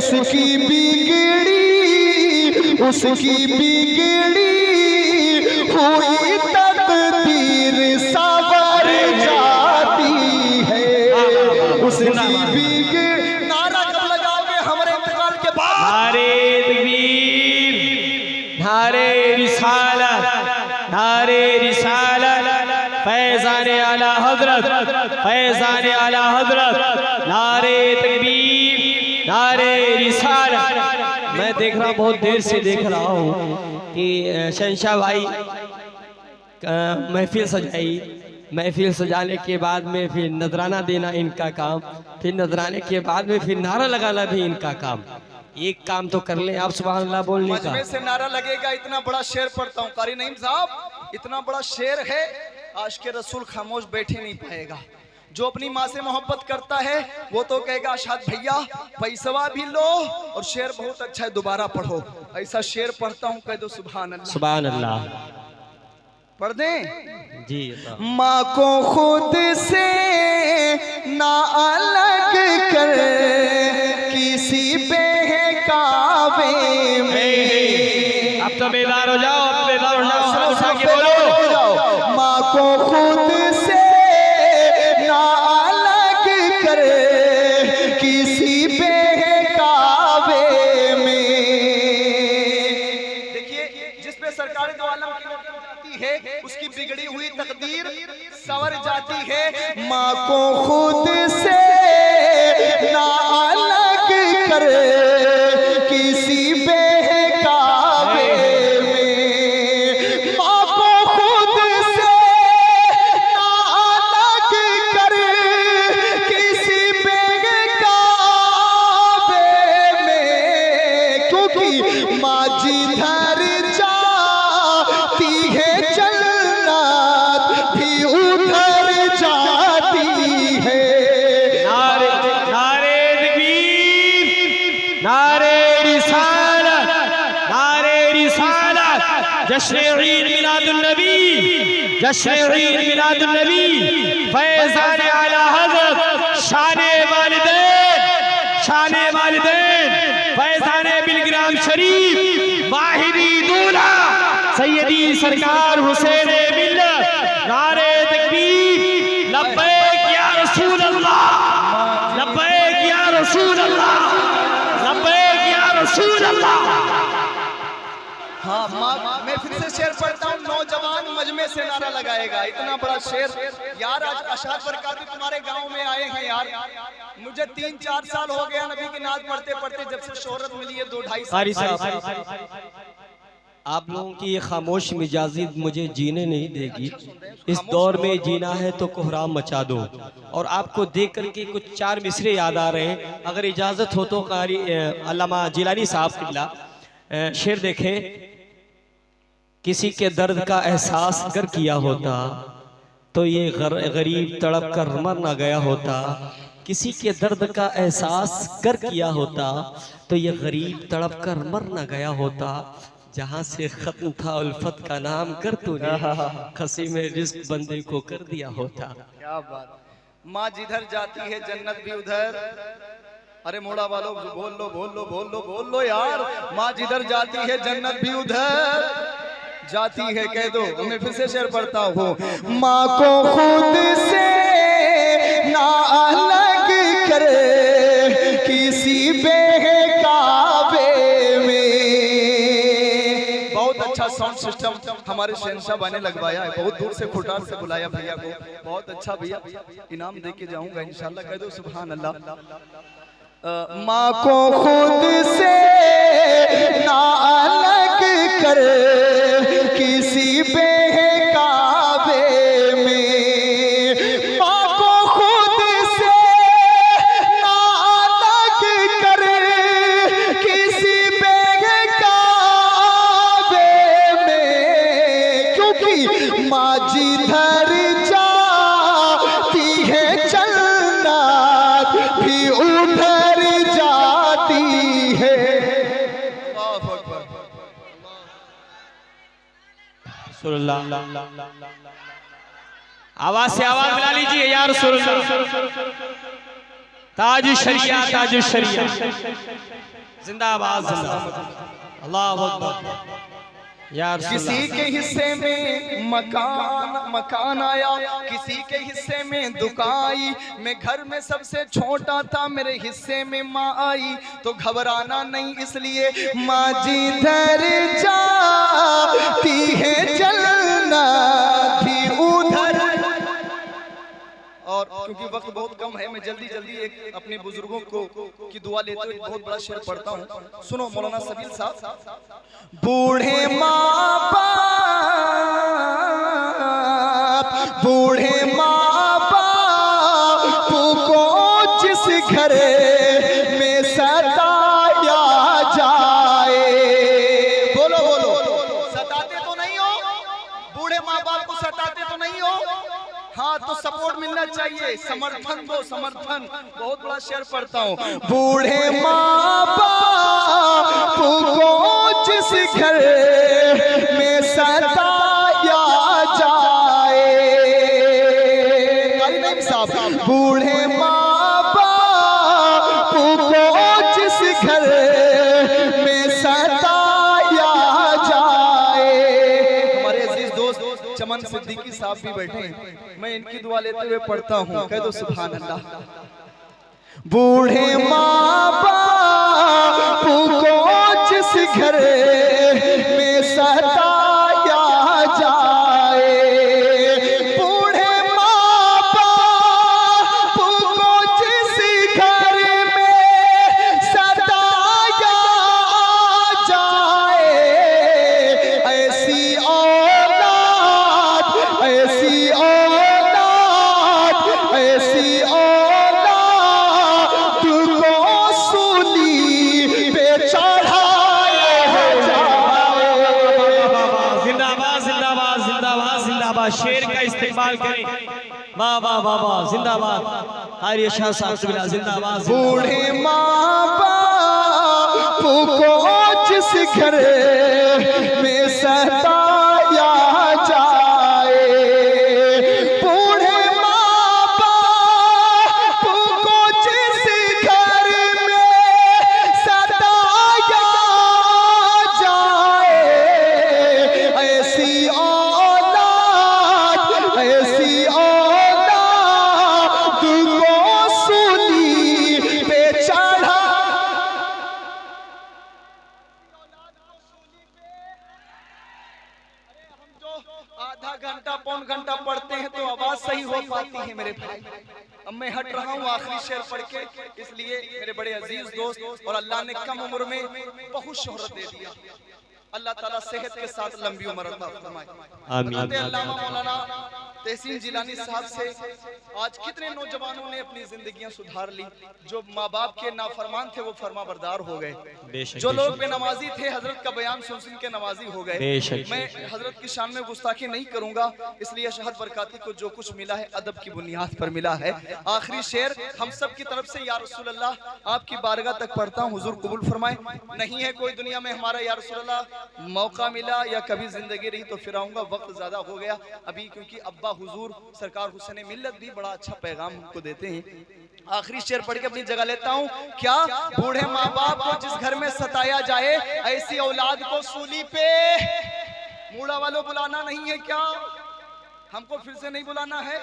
उसकी बिगड़ी हुई तकदीर सवर जाती है। उसकी बिगड़ी नारा कब लगाओगे हमारे इंतकाल के बाद? नारे तकबीर, नारे रिसालत, नारे रिसालत, फैज़ाने आला हज़रत, फैज़ाने आला हज़रत, नारे तकबीर, नारे रिसालत। मैं देख रहा हूँ, बहुत देर से देख रहा हूँ कि शहंशाह भाई महफिल सजाई, महफिल सजाने के बाद में फिर नजराना देना इनका काम, फिर नजराने के बाद में फिर नारा लगाना भी इनका काम। एक काम तो कर ले आप, सुभान अल्लाह बोलने का। मजमे से नारा लगेगा। इतना बड़ा शेर पढ़ता हूँ कारी नईम साहब, इतना बड़ा शेर है, आज के रसूल खामोश बैठे नहीं पाएगा। जो अपनी माँ से मोहब्बत करता है वो तो कहेगा अशाद भैया पैसवा भी लो और शेर बहुत अच्छा है दोबारा पढ़ो। ऐसा शेर पढ़ता हूँ, कह दो सुभान अल्लाह। सुभान अल्लाह पढ़ दें जी। माँ को खुद से ना अलग कर किसी बहकावे में। अब तो बेदार हो जाओ, अब बेदार हो जाओ, उठा के बोलो। माँ को खुद से ना अलग कर किसी बहकावे में। देखिए जिस पे सरकार दो आलम की जाती है उसकी बिगड़ी हुई तकदीर सवर जाती है। माँ को खुद से ना अलग कर किसी बहकावे में। माँ को खुद से ना अलग कर किसी बहकावे में, क्योंकि माँ जिधर जाती है जन्नत भी उधर जाती है। नारे तकबीर, नारे रिसालत, नारे रिसालत। जश्न ईद मिलादुन नबी, जश्न ईद मिलादुन नबी, फैज़ाने आला हज़रत, शाने वालिदैन, शाने वालिदैन, फैज़ाने बिलग्राम शरीफ, वाहिदी दूल्हा सैयदी सरकार हुसैन मिल्लत। नारे तकबीर, लब्बैक या रसूल अल्लाह, लब्बैक या रसूल अल्लाह, लब्बैक या रसूल अल्लाह। हाँ मैं फिर से शेर पढ़ता हूँ। नौजवान मजमे से नारा लगाएगा। इतना बड़ा शेर यार। आज अशाद बरकाती तुम्हारे गांव में आए हैं यार। मुझे 3-4 साल हो गया नबी की नाज पढ़ते पढ़ते, जब से शोहरत मिली है 2-2.5 साल। आप लोगों की ये खामोश मिजाजी मुझे जीने नहीं देगी। इस दौर में जीना है तो कोहराम मचा दो। और आपको देख करके कुछ 4 मिसरे याद आ रहे हैं, अगर इजाज़त हो तो कारी अल्लामा जिलानी साहब किबला शेर देखें। किसी के दर्द का एहसास अगर किया होता तो ये गरीब तड़प कर मर ना गया होता। किसी के दर्द का एहसास कर किया होता तो ये गरीब तड़प कर मर ना गया होता। जहाँ से खत्म था उल्फत का नाम कर तूने, खसी में रिस्क बंदे को कर दिया होता। क्या बात। माँ जिधर जाती है जन्नत भी उधर। अरे मोड़ा वालों बोल लो बोल लो बोल लो बोल लो यार। माँ जिधर जाती है जन्नत भी उधर जाती है, कह दो। मैं फिर से शेर पढ़ता हूँ। माँ को खुद से ना अलग कर किसी बहकावे में। बहुत अच्छा साउंड सिस्टम हमारे शहंशाह बने लगवाया है। बहुत दूर से खुटार से बुलाया भैया को। बहुत अच्छा भैया, इनाम दे के जाऊंगा इंशाल्लाह। कह दो सुभान अल्लाह। माँ को खुद से ना अलग कर किसी बहकावे में। माँ को खुद से ना अलग कर किसी बहकावे में, क्योंकि माँ जिधर जाती है जन्नत भी उधर जाती है। आवाज से आवाज मिला लीजिए यार। ताज शरिया, ताज शरिया, जिंदाबाद जिंदाबाद। अल्लाह अकबर। यार किसी के हिस्से में मकान आया, किसी के हिस्से में दुकाई, मैं घर में सबसे छोटा था, मेरे हिस्से में माँ आई, तो घबराना नहीं इसलिए माँ जिधर जाती है चलना भी उधर। और क्योंकि वक्त बहुत कम है, मैं जल्दी जल्दी एक अपने बुजुर्गों को की दुआ लेते हुए बहुत बड़ा शेर पढ़ता हूँ। सुनो मौलाना सबील साहब। बूढ़े माँ बाप को जिस घर में सताया जाए, बोलो बोलो, सताते तो नहीं हो? बूढ़े माँ बाप को सताते तो नहीं हो? हाँ, तो सपोर्ट मिलना चाहिए, समर्थन दो, समर्थन। बहुत बड़ा शेर पढ़ता हूँ। बूढ़े माँ बाप को जिस घर में सताया जाए, साहब, बूढ़े माँ बाप को जिस घर में सताया जाए। हमारे अजीज दोस्त चमन सिद्दीकी साहब भी बैठे हैं, मैं इनकी दुआ लेते हुए पढ़ता हूँ, कह दो सुभान अल्लाह। बूढ़े माँ बाप को जिस घर में सताया जाए, बूढ़े माँ बाप को जिस घर में सताया जाए, ऐसी औलाद, ऐसी औलाद, ऐसी औलाद को सूली पे चढ़ाया जाए। जिंदाबाद जिंदाबाद जिंदाबाद जिंदाबाद। शेर का इस्तेमाल करें। वाह वाह वाह वाह, जिंदाबाद। हारिया शाह साहब जिंदाबाद। बूढ़े माँ बाप को जिस घर में सताया जाए, बूढ़े माँ बाप को जिस घर में सताया जाए, ऐसी औलाद, ऐसी औलाद को सूली पे चढ़ा। आधा घंटा पौन घंटा पढ़ते हैं तो आवाज सही हो पाती है मेरे भाई। अब मैं हट रहा हूँ आखिरी शेर पढ़ के, इसलिए मेरे बड़े अजीज दोस्त, और अल्लाह ने कम उम्र में बहुत शोहरत दे दिया, अल्लाह ताला सेहत के साथ लंबी उम्र अता फरमाए। आमीन। अल्लामा मौलाना तहसीन जिलानी साहब से आज कितने नौजवानों ने अपनी जिंदगियां सुधार ली। जो माँ बाप के नाफरमान थे वो फरमा बरदार हो गए, जो लोग बेनमाजी थे हजरत का बयान सुन सुन के नमाजी हो गए। मैं हजरत की शान में गुस्ताखी नहीं करूंगा, इसलिए शहद बरकाती को जो कुछ मिला है अदब की बुनियाद पर मिला है। आखिरी शेर हम सब की तरफ से, या रसूल अल्लाह आपकी बारगाह तक पढ़ता हूँ, हुजूर कबूल फरमाए। नहीं है कोई दुनिया में हमारा या रसूल अल्लाह, मौका मिला या कभी जिंदगी रही तो फिर आऊंगा, वक्त ज्यादा हो गया अभी, क्योंकि अब्बा हुजूर सरकार हुसैन मिल्लत भी बड़ा अच्छा पैगाम हमको देते हैं। आखिरी शेर पढ़ के अपनी जगह लेता हूँ। क्या? बूढ़े माँ बाप को जिस घर में सताया जाए, ऐसी औलाद को सूली पे। मूड़ा वालों बुलाना नहीं है क्या? हमको फिर से नहीं बुलाना है,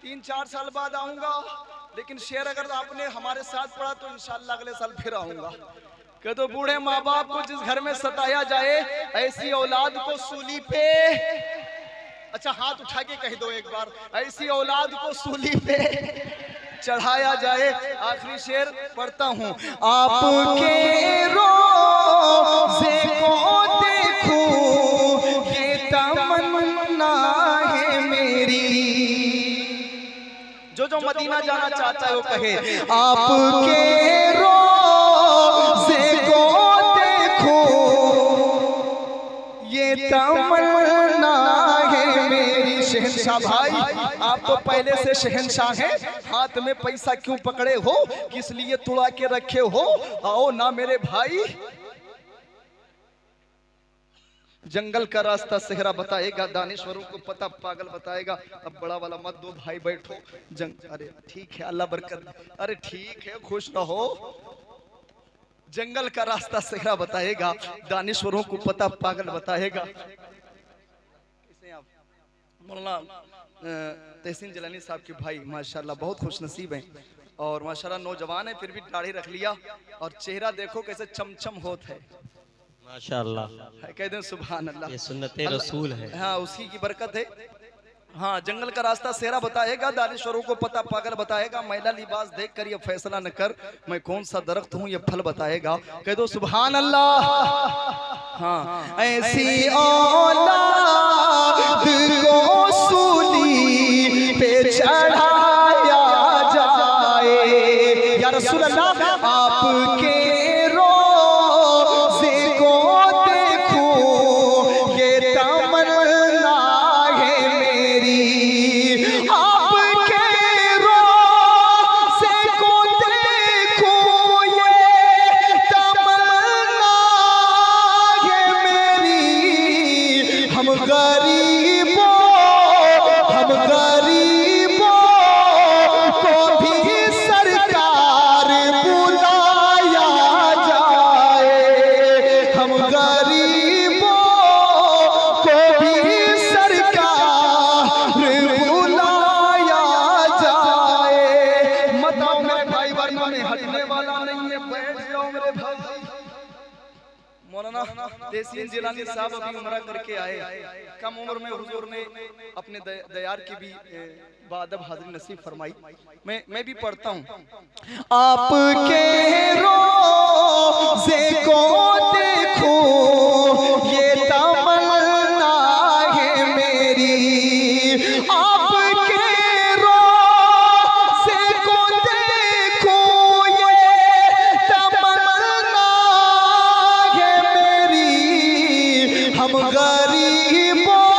3-4 साल बाद आऊंगा, लेकिन शेर अगर आपने हमारे साथ पढ़ा तो इंशाल्लाह अगले साल फिर आऊंगा। कह दो बूढ़े माँ बाप को जिस घर में सताया जाए, ऐसी औलाद को सूली पे। अच्छा हाथ उठा के कह दो एक बार, ऐसी औलाद को सूली पे चढ़ाया जाए। आखिरी शेर पढ़ता हूँ। आपके रोज़े को देखूं ये तमन्ना है मेरी। जो मदीना जाना चाहता है वो कहे, आपके रोज़े को देखूं ये तमन्ना है मेरी। शहंशाह भाई आप तो पहले से शहंशाह हैं, हाथ में पैसा क्यों पकड़े हो, किस लिए तुड़ा के रखे हो? आओ ना मेरे भाई, जंगल का रास्ता सेहरा बताएगा, दानिश्वरों को पता पागल बताएगा। अब बड़ा वाला मत दो भाई, बैठो। अरे ठीक है, अल्लाह बरकत। अरे ठीक है, खुश रहो। जंगल का रास्ता सेहरा बताएगा, दानिश्वरों को पता पागल बताएगा। मौलाना तहसीन जिलानी साहब के भाई माशाल्लाह बहुत खुश नसीब हैं और माशाल्लाह नौजवान है, फिर भी दाढ़ी रख लिया और चेहरा देखो कैसे चमचम होता है माशाल्लाह। कह दें सुभान अल्लाह, ये सुन्नते रसूल है। हाँ उसी की बरकत है। हाँ, जंगल का रास्ता सेहरा बताएगा, दानिश्वरों को पता पागल बताएगा। मैला लिबास देख कर ये फैसला न कर, मैं कौन सा दरख्त हूँ ये फल बताएगा। कह दो सुभान अल्लाह। हाँ, ऐसी औलाद को सूली पे चढ़ाया जाए या रसूल अल्लाह, आपके तहसीन जिलानी साहब अभी उम्रा करके आए, कम उम्र में हुजूर ने अपने दयार की भी बादब हाजिरी नसीब फरमाई। मैं भी पढ़ता हूँ। आपके रोज़े को देखो ये तमन्ना है मेरी, आपके रोज़े को देखो ये तमन्ना है मेरी। हम गरीबों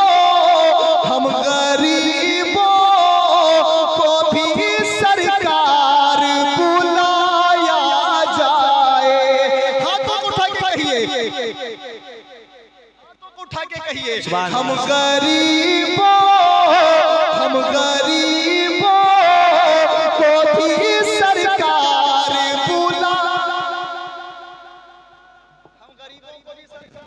को भी सरकार बुलाया जाए। हाथों को उठा के कहिए, हाथों को उठा के कहिए, हम गरीबों को भी सरकार बुला। हम गरीबों को भी सरकार,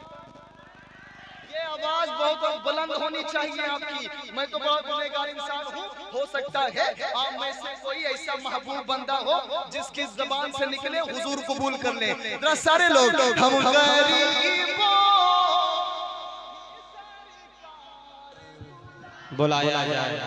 ये आवाज बहुत बुलंद होनी चाहिए आपकी। मैं तो बहुत गुनहगार इंसान हूँ, हो सकता है आप में से कोई ऐसा महबूब बंदा हो जिसकी जबान से निकले हुजूर कबूल कर ले। जरा सारे लोग हम गरीबों बुलाया जाए।